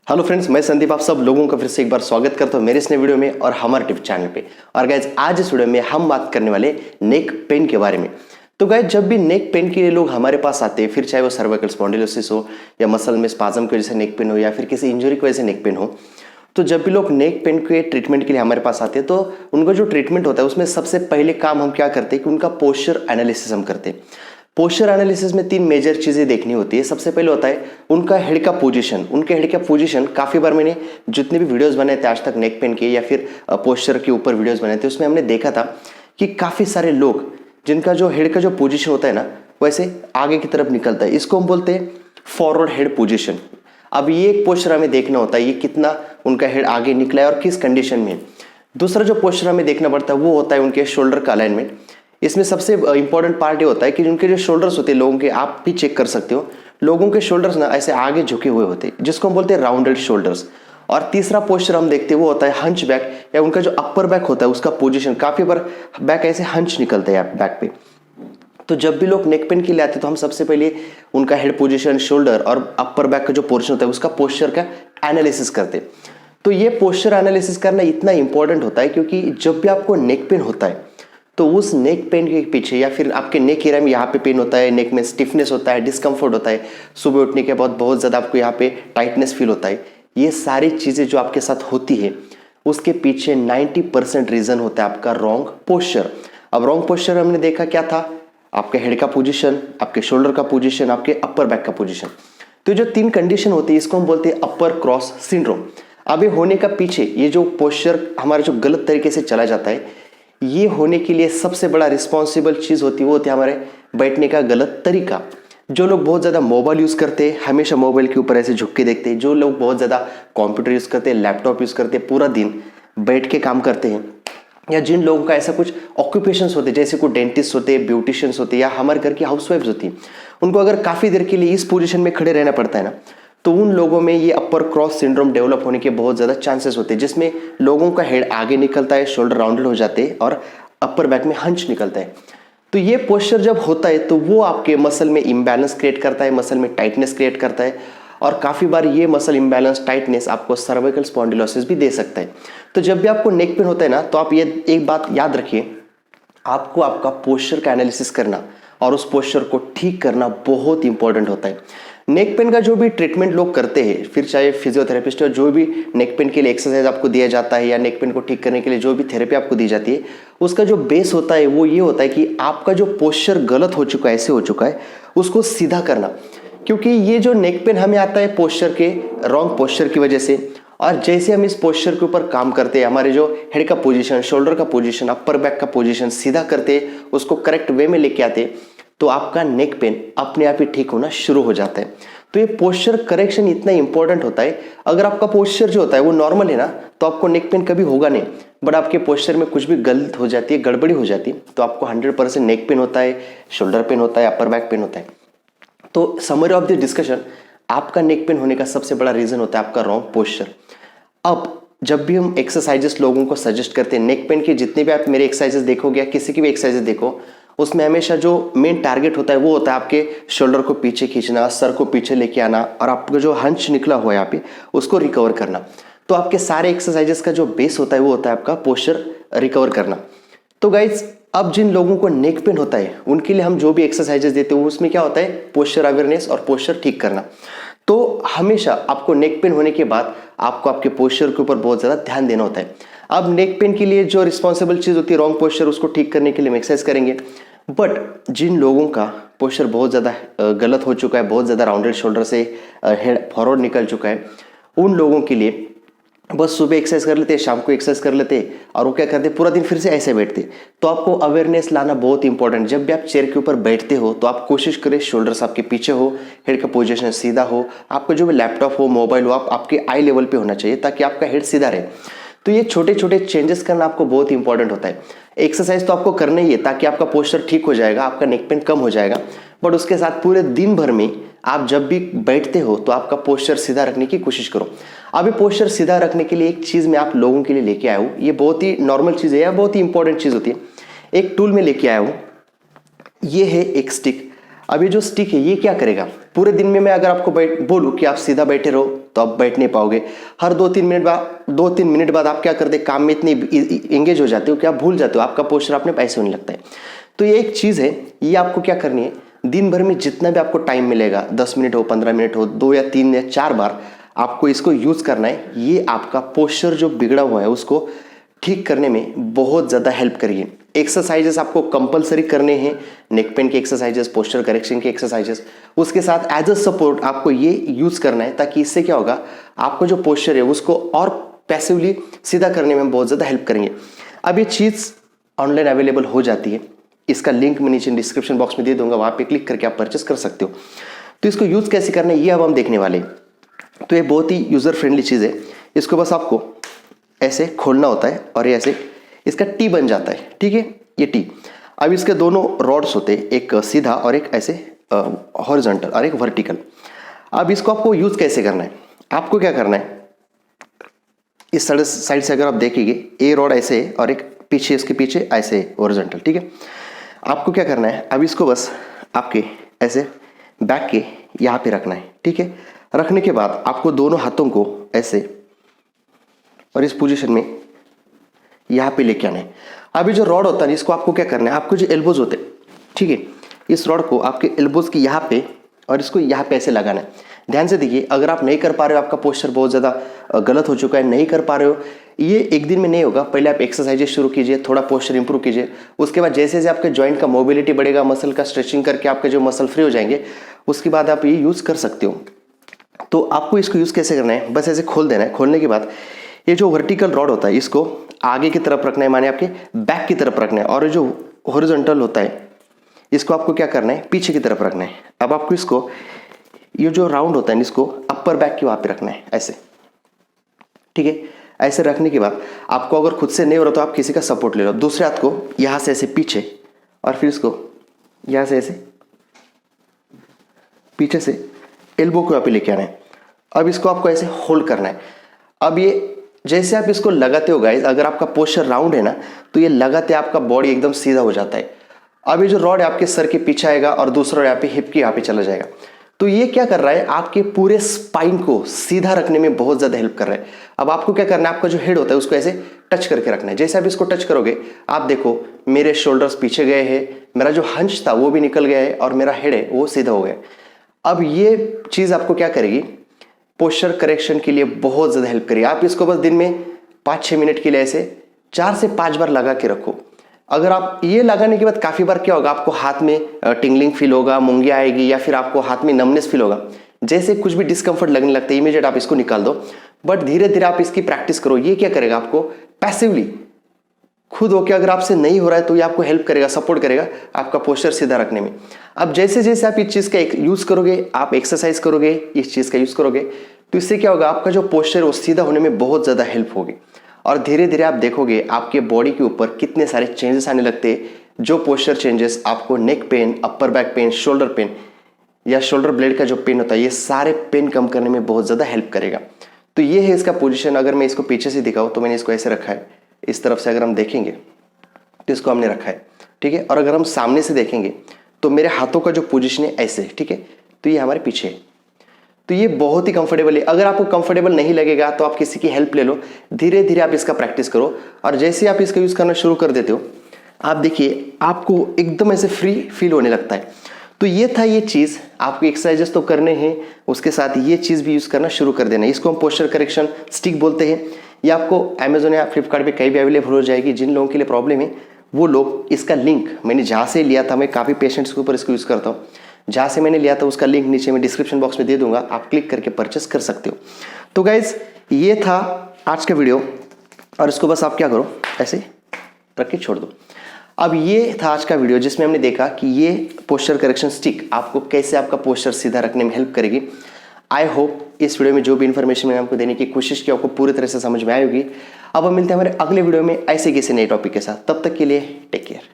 Hello friends, मैं संदीप आप सब लोगों का फिर से एक बार स्वागत करता हूं मेरे इस नए वीडियो में और हमारे टिप चैनल पे। और गाइज आज इस वीडियो में हम बात करने वाले नेक पेन के बारे में। तो गाइज जब भी नेक पेन के लिए लोग हमारे पास आते हैं, फिर चाहे वो सर्वाइकल स्पॉन्डिलोसिस हो या मसल में स्पाज्म की वजह से नेक पेन हो या फिर किसी इंजरी की वजह से नेक पेन हो, तो जब भी लोग नेक पेन के ट्रीटमेंट के लिए हमारे पास आते हैं तो उनका जो ट्रीटमेंट होता है उसमें सबसे पहले काम हम क्या करते हैं कि उनका पोस्चर एनालिसिस हम करते हैं। पोस्चर एनालिसिस में तीन मेजर चीजें देखनी होती है। सबसे पहले होता है उनका हेड का पोजीशन। उनके हेड का पोजीशन काफी बार मैंने जितने भी वीडियोस बनाए थे आज तक नेक पेन के या फिर पोस्चर के ऊपर वीडियोस बनाए थे, उसमें हमने देखा था कि काफी सारे लोग जिनका जो हेड का जो पोजीशन होता है ना वैसे आगे की तरफ निकलता है, इसको हम बोलते हैं फॉरवर्ड हेड पोजीशन। अब ये एक पोस्चर हमें देखना होता है, ये कितना उनका हेड आगे निकला है और किस कंडीशन में। दूसरा जो पोस्चर हमें देखना पड़ता है वो होता है उनके शोल्डर का अलाइनमेंट। इसमें सबसे इंपॉर्टेंट पार्ट ये होता है कि उनके जो शोल्डर्स होते हैं लोगों के, आप भी चेक कर सकते हो, लोगों के शोल्डर्स ना ऐसे आगे झुके हुए होते हैं जिसको हम बोलते हैं राउंडेड शोल्डर्स। और तीसरा पोस्चर हम देखते हैं वो होता है हंच बैक, या उनका जो अपर बैक होता है उसका पोजीशन। काफी बार बैक ऐसे हंच निकलता है बैक पे। तो जब भी लोग नेक पेन के लिए आते हैं तो हम सबसे पहले उनका हेड पोजीशन, शोल्डर और अपर बैक का जो पोर्शन होता है उसका पोस्चर का एनालिसिस करते हैं। तो ये पोस्चर एनालिसिस करना इतना इंपॉर्टेंट होता है क्योंकि जब भी आपको नेक पेन होता है तो उस नेक पेन के पीछे या फिर आपके नेक एरिया में यहाँ पे पेन होता है, नेक में स्टिफनेस होता है, डिस्कम्फर्ट होता है, सुबह उठने के बाद बहुत ज़्यादा आपको यहाँ पे टाइटनेस फील होता है, ये सारी चीज़ें जो आपके साथ होती है उसके पीछे 90% रीज़न होता है आपका रॉन्ग पोस्चर। अब रॉन्ग पोस्चर हमने देखा क्या था, आपके हेड का पोजीशन, आपके शोल्डर का पोजीशन, आपके अपर बैक का पोजीशन। तो जो तीन कंडीशन होती है इसको हम बोलते हैं अपर क्रॉस सिंड्रोम। अब ये होने का पीछे ये जो पोस्चर हमारा जो गलत तरीके से चला जाता है, ये होने के लिए सबसे बड़ा रिस्पॉन्सिबल चीज होती है वो होती है हमारे बैठने का गलत तरीका। जो लोग बहुत ज्यादा मोबाइल यूज करते हैं, हमेशा मोबाइल के ऊपर ऐसे झुक के देखते हैं, जो लोग बहुत ज्यादा कंप्यूटर यूज करते हैं, लैपटॉप यूज करते हैं, पूरा दिन बैठ के काम करते हैं, या जिन लोगों का ऐसा कुछ ऑक्यूपेशंस होते हैं जैसे कोई डेंटिस्ट होते हैं, ब्यूटिशियंस होते हैं, या हमारे घर की हाउसवाइफ्स होती हैं, उनको अगर काफी देर के लिए इस पोजीशन में खड़े रहना पड़ता है ना, तो उन लोगों में ये अपर क्रॉस सिंड्रोम डेवलप होने के बहुत ज्यादा चांसेस होते हैं, जिसमें लोगों का हेड आगे निकलता है, शोल्डर राउंडेड हो जाते हैं और अपर बैक में हंच निकलता है। तो ये पोस्चर जब होता है तो वो आपके मसल में इम्बैलेंस क्रिएट करता है, मसल में टाइटनेस क्रिएट करता है, और काफी बार ये मसल इम्बैलेंस, टाइटनेस आपको सर्वाइकल स्पॉन्डिलोसिस भी दे सकता है। तो जब भी आपको नेक पेन होता है ना, तो आप ये एक बात याद रखिए, आपको आपका पोस्चर का एनालिसिस करना और उस पोस्चर को ठीक करना बहुत इंपॉर्टेंट होता है। नेक पेन का जो भी ट्रीटमेंट लोग करते हैं, फिर चाहे फिजियोथेरेपिस्ट हो, जो भी नेक पेन के लिए एक्सरसाइज आपको दिया जाता है या नेक पेन को ठीक करने के लिए जो भी थेरेपी आपको दी जाती है, उसका जो बेस होता है वो ये होता है कि आपका जो पोस्चर गलत हो चुका है, ऐसे हो चुका है, उसको सीधा करना। क्योंकि ये जो नेक पेन हमें आता है पोस्चर के रॉन्ग पोस्चर की वजह से, और जैसे हम इस पोस्चर के ऊपर काम करते हैं, हमारे जो हेड का पोजीशन, शोल्डर का पोजीशन, अपर बैक का पोजीशन सीधा करते, उसको करेक्ट वे में लेके आते, तो आपका नेक पेन अपने आप ही ठीक होना शुरू हो जाता है। तो ये पोस्चर करेक्शन इतना इंपॉर्टेंट होता है। अगर आपका पोस्चर जो होता है वो नॉर्मल है ना, तो आपको नेक पेन कभी होगा नहीं। बट आपके पोस्चर में कुछ भी गलत हो जाती है, गड़बड़ी हो जाती है, तो आपको 100% नेक पेन होता है, शोल्डर पेन होता है, अपर बैक पेन होता है। तो समरी ऑफ द डिस्कशन, आपका नेक पेन होने का सबसे बड़ा रीजन होता है आपका रॉन्ग पोस्चर। अब जब भी हम एक्सरसाइजेस लोगों को सजेस्ट करते हैं, नेक पेन के जितने भी आप मेरे एक्सरसाइजेस देखोगे या किसी की भी एक्सरसाइजेस देखो, उसमें हमेशा जो मेन टारगेट होता है वो होता है आपके शोल्डर को पीछे खींचना, सर को पीछे लेके आना, और आपका जो हंच निकला हुआ है यहाँ पे उसको रिकवर करना। तो आपके सारे एक्सरसाइजेस का जो बेस होता है वो होता है आपका पोस्चर रिकवर करना। तो गाइज अब जिन लोगों को नेक पेन होता है उनके लिए हम जो भी एक्सरसाइजेस देते हैं उसमें क्या होता है, पोस्चर अवेयरनेस और पोस्चर ठीक करना। तो हमेशा आपको नेक पेन होने के बाद आपको आपके पोस्चर के ऊपर बहुत ज्यादा ध्यान देना होता है। अब नेक पेन के लिए जो रिस्पॉन्सिबल चीज होती है रॉन्ग पोस्चर, उसको ठीक करने के लिए हम एक्सरसाइज करेंगे। बट जिन लोगों का पोस्चर बहुत ज़्यादा गलत हो चुका है, बहुत ज़्यादा राउंडेड शोल्डर से हेड फॉरवर्ड निकल चुका है, उन लोगों के लिए बस सुबह एक्सरसाइज कर लेते, शाम को एक्सरसाइज कर लेते, और वो क्या करते, पूरा दिन फिर से ऐसे बैठते। तो आपको अवेयरनेस लाना बहुत इंपॉर्टेंट। जब भी आप चेयर के ऊपर बैठते हो तो आप कोशिश करें शोल्डर्स आपके पीछे हो, हेड का पोजीशन सीधा हो, आपका जो भी लैपटॉप हो, मोबाइल हो, आप आपके आई लेवल पे होना चाहिए ताकि आपका हेड सीधा रहे। तो ये छोटे छोटे चेंजेस करना आपको बहुत इंपॉर्टेंट होता है। एक्सरसाइज तो आपको करना ही है ताकि आपका पोस्चर ठीक हो जाएगा, आपका नेक पेन कम हो जाएगा, बट उसके साथ पूरे दिन भर में आप जब भी बैठते हो तो आपका पोस्चर सीधा रखने की कोशिश करो। अभी पोस्चर सीधा रखने के लिए एक चीज मैं आप लोगों के लिए लेके आया हूँ, ये बहुत ही नॉर्मल चीज है या बहुत ही इंपॉर्टेंट चीज होती है। एक टूल में लेके आया हूँ, ये है एक स्टिक। अब ये जो स्टिक है ये क्या करेगा, पूरे दिन में मैं अगर आपको बोलूँ कि आप सीधा बैठे रहो तो आप बैठ नहीं पाओगे। हर 2-3 मिनट बाद आप क्या करते, काम में इतनी एंगेज हो जाते हो कि आप भूल जाते हो, आपका पोस्चर अपने पैसे होने लगता है। तो ये एक चीज़ है, ये आपको क्या करनी है, दिन भर में जितना भी आपको टाइम मिलेगा, 10 मिनट हो, 15 मिनट हो, 2 या 3 या 4 बार आपको इसको यूज़ करना है। ये आपका पोस्चर जो बिगड़ा हुआ है उसको ठीक करने में बहुत ज़्यादा हेल्प करिए। एक्सरसाइजेस आपको कंपलसरी करने हैं, नेक पेन के एक्सरसाइजेस, पोस्चर करेक्शन के एक्सरसाइजेस, उसके साथ एज अ सपोर्ट आपको ये यूज़ करना है, ताकि इससे क्या होगा, आपको जो पोस्चर है उसको और पैसिवली सीधा करने में बहुत ज़्यादा हेल्प करेंगे। अब ये चीज़ ऑनलाइन अवेलेबल हो जाती है, इसका लिंक मैं नीचे डिस्क्रिप्शन बॉक्स में दे दूंगा, वहाँ पे क्लिक करके आप परचेस कर सकते हो। तो इसको यूज़ कैसे करना है ये अब हम देखने वाले हैं। तो ये बहुत ही यूज़र फ्रेंडली चीज़ है। इसको बस आपको ऐसे खोलना होता है और ये ऐसे इसका टी बन जाता है, ठीक है, ये टी। अब इसके दोनों रॉड्स होते हैं, एक सीधा और एक ऐसे हॉरिजॉन्टल और एक वर्टिकल। अब इसको आपको यूज़ कैसे करना है, आपको क्या करना है, इस साइड से अगर आप देखेंगे ए रॉड ऐसे है और एक पीछे, इसके पीछे ऐसे हॉरिजॉन्टल, ठीक है। आपको क्या करना है, अब इसको बस आपके ऐसे बैक के यहाँ पे रखना है, ठीक है। रखने के बाद आपको दोनों हाथों को ऐसे और इस पोजीशन में यहाँ पे लेके आना है। अभी जो रॉड होता है इसको आपको क्या करना है, आपको जो एल्बोज होते हैं, ठीक है, इस रॉड को आपके एल्बोज की यहाँ पे और इसको यहाँ पे ऐसे लगाना है। ध्यान से देखिए, अगर आप नहीं कर पा रहे हो, आपका पोस्चर बहुत ज़्यादा गलत हो चुका है, नहीं कर पा रहे हो, ये एक दिन में नहीं होगा। पहले आप एक्सरसाइजेस शुरू कीजिए, थोड़ा पोस्चर इंप्रूव कीजिए, उसके बाद जैसे जैसे आपके जॉइंट का मोबिलिटी बढ़ेगा, मसल का स्ट्रेचिंग करके आपके जो मसल फ्री हो जाएंगे, उसके बाद आप ये यूज़ कर सकते हो। तो आपको इसको यूज़ कैसे करना है, बस ऐसे खोल देना है। खोलने के बाद ये जो वर्टिकल रॉड होता है इसको आगे की तरफ रखना है, माने आपके बैक की तरफ रखना है, और जो हॉरिजॉन्टल होता है इसको आपको क्या करना है, पीछे की तरफ रखना है। अब आपको इसको, ये जो राउंड होता है इसको अपर बैक के वहाँ पे रखना है ऐसे, ठीक है। ऐसे रखने के बाद आपको अगर खुद से नहीं हो रहा तो आप किसी का सपोर्ट ले लो। दूसरे हाथ को यहाँ से ऐसे पीछे और फिर इसको यहाँ से ऐसे पीछे से एल्बो को यहाँ पे लेके आना है। अब इसको आपको ऐसे होल्ड करना है। अब ये जैसे आप इसको लगाते हो गाइस, अगर आपका पोस्चर राउंड है ना, तो ये लगाते आपका बॉडी एकदम सीधा हो जाता है। अब ये जो रॉड आपके सर के पीछे आएगा और दूसरा यहाँ पे हिप के यहाँ पे चला जाएगा। तो ये क्या कर रहा है, आपके पूरे स्पाइन को सीधा रखने में बहुत ज़्यादा हेल्प कर रहा है। अब आपको क्या करना है, आपका जो हेड होता है उसको ऐसे टच करके रखना है। जैसे आप इसको टच करोगे, आप देखो मेरे शोल्डर्स पीछे गए हैं, मेरा जो हंच था वो भी निकल गया है और मेरा हेड है वो सीधा हो गया। अब ये चीज़ आपको क्या करेगी, पोस्चर करेक्शन के लिए बहुत ज़्यादा हेल्प करिए। आप इसको बस दिन में 5-6 मिनट के लिए ऐसे 4 से 5 बार लगा के रखो। अगर आप ये लगाने के बाद काफ़ी बार क्या होगा, आपको हाथ में टिंगलिंग फील होगा, मूंगिया आएगी, या फिर आपको हाथ में नमनेस फील होगा, जैसे कुछ भी डिस्कम्फर्ट लगने लगता है, इमीडिएट आप इसको निकाल दो। बट धीरे धीरे आप इसकी प्रैक्टिस करो। ये क्या करेगा, आपको पैसिवली खुद होकर, अगर आपसे नहीं हो रहा है तो ये आपको हेल्प करेगा, सपोर्ट करेगा आपका पोस्चर सीधा रखने में। अब जैसे जैसे आप इस चीज़ का यूज़ करोगे, आप एक्सरसाइज करोगे, इस चीज़ का यूज़ करोगे, तो इससे क्या होगा, आपका जो पोस्चर है वो सीधा होने में बहुत ज़्यादा हेल्प होगी। और धीरे धीरे आप देखोगे आपके बॉडी के ऊपर कितने सारे चेंजेस आने लगते हैं। जो पोस्चर चेंजेस आपको neck pain, upper back pain, shoulder pain या शोल्डर ब्लेड का जो पेन होता है, ये सारे पेन कम करने में बहुत ज़्यादा हेल्प करेगा। तो ये है इसका पोजीशन। अगर मैं इसको पीछे से दिखाऊँ तो मैंने इसको ऐसे रखा है, इस तरफ से अगर हम देखेंगे तो इसको हमने रखा है, ठीक है। और अगर हम सामने से देखेंगे तो मेरे हाथों का जो पोजीशन है ऐसे, ठीक है, तो ये हमारे पीछे है। तो ये बहुत ही कंफर्टेबल है। अगर आपको कंफर्टेबल नहीं लगेगा तो आप किसी की हेल्प ले लो, धीरे धीरे आप इसका प्रैक्टिस करो। और जैसे आप इसका यूज़ करना शुरू कर देते हो, आप देखिए आपको एकदम ऐसे फ्री फील होने लगता है। तो ये था ये चीज़, आपको एक्सरसाइजेस तो करने हैं, उसके साथ ये चीज़ भी यूज़ करना शुरू कर देना। इसको हम पोस्चर करेक्शन स्टिक बोलते हैं। ये आपको अमेजोन या फ्लिपकार्ट पे कहीं भी अवेलेबल हो जाएगी। जिन लोगों के लिए प्रॉब्लम है वो लोग, इसका लिंक मैंने जहाँ से लिया था, मैं काफ़ी पेशेंट्स के ऊपर इसको यूज़ करता हूँ, जहाँ से मैंने लिया था उसका लिंक नीचे मैं डिस्क्रिप्शन बॉक्स में दे दूंगा, आप क्लिक करके परचेस कर सकते हो। तो गाइज ये था आज का वीडियो, और इसको बस आप क्या करो, ऐसे रख के छोड़ दो। अब ये था आज का वीडियो जिसमें हमने देखा कि ये पोस्चर करेक्शन स्टिक आपको कैसे आपका पोस्चर सीधा रखने में हेल्प करेगी। आई होप इस वीडियो में जो भी इन्फॉर्मेशन मैंने आपको देने की कोशिश की आपको पूरी तरह से समझ में आई होगी। अब हम मिलते हैं हमारे अगले वीडियो में ऐसे किसी नए टॉपिक के साथ। तब तक के लिए टेक केयर।